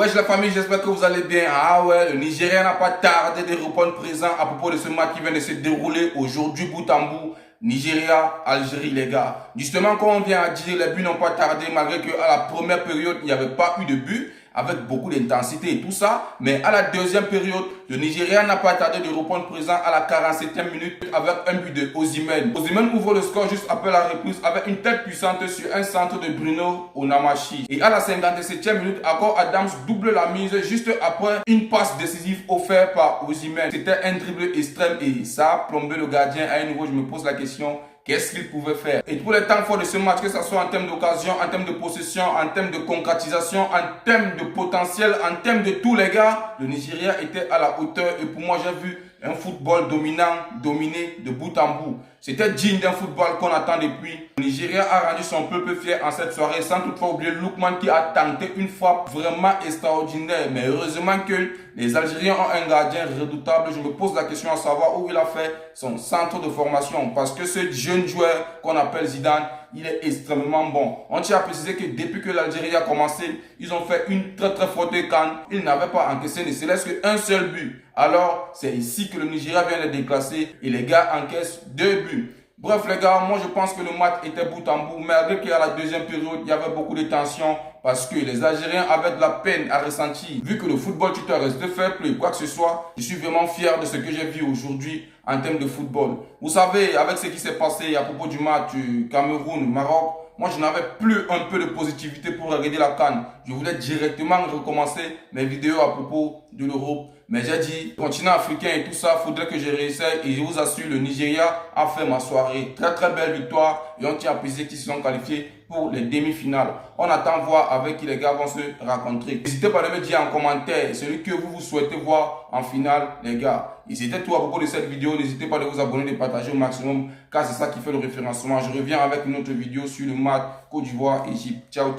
Wesh la famille, j'espère que vous allez bien. Ah ouais, le Nigeria n'a pas tardé de répondre présent à propos de ce match qui vient de se dérouler aujourd'hui bout en bout. Nigeria, Algérie les gars. Justement, comme on vient à dire, les buts n'ont pas tardé malgré qu'à la première période, il n'y avait pas eu de but avec beaucoup d'intensité et tout ça. Mais à la deuxième période, le Nigeria n'a pas tardé de répondre présent à la 47e minute avec un but de Osimhen. Osimhen ouvre le score juste après la reprise avec une tête puissante sur un centre de Bruno Onamashi. Et à la 57e minute, encore Adams double la mise juste après une passe décisive offerte par Osimhen. C'était un dribble extrême et ça a plombé le gardien. À un niveau, je me pose la question. Qu'est-ce qu'il pouvait faire? Et pour les temps forts de ce match, que ce soit en termes d'occasion, en termes de possession, en termes de concrétisation, en termes de potentiel, en termes de tous les gars, le Nigeria était à la hauteur. Et pour moi, j'ai vu un football dominant, dominé de bout en bout. C'était digne d'un football qu'on attend depuis. Le Nigeria a rendu son peuple fier en cette soirée, sans toutefois oublier Lookman qui a tenté une frappe vraiment extraordinaire. Mais heureusement que les Algériens ont un gardien redoutable. Je me pose la question à savoir où il a fait son centre de formation. Parce que ce jeune joueur qu'on appelle Zidane, il est extrêmement bon. On tient à préciser que depuis que l'Algérie a commencé, ils ont fait une très forte canne. Ils n'avaient pas encaissé ne serait-ce qu'un seul but. Alors, c'est ici que le Nigeria vient de déclasser et les gars encaissent 2 buts. Bref les gars, moi je pense que le match était bout en bout, malgré qu'à la deuxième période, il y avait beaucoup de tension parce que les Algériens avaient de la peine à ressentir. Vu que le football tuteur reste fair play, quoi que ce soit, je suis vraiment fier de ce que j'ai vu aujourd'hui en termes de football. Vous savez, avec ce qui s'est passé à propos du match Cameroun-Maroc, moi, je n'avais plus un peu de positivité pour regarder la CAN. Je voulais directement recommencer mes vidéos à propos de l'Europe. Mais j'ai dit, continent africain et tout ça, faudrait que je réessaye. Et je vous assure, le Nigeria a fait ma soirée. Très belle victoire. Et on tient à préciser qu'ils se sont qualifiés pour les demi-finales. On attend voir avec qui les gars vont se rencontrer. N'hésitez pas à me dire en commentaire celui que vous souhaitez voir en finale, les gars. Et c'était tout à propos de cette vidéo. N'hésitez pas à vous abonner, de partager au maximum, car c'est ça qui fait le référencement. Je reviens avec une autre vidéo sur le match Côte d'Ivoire-Égypte. Ciao.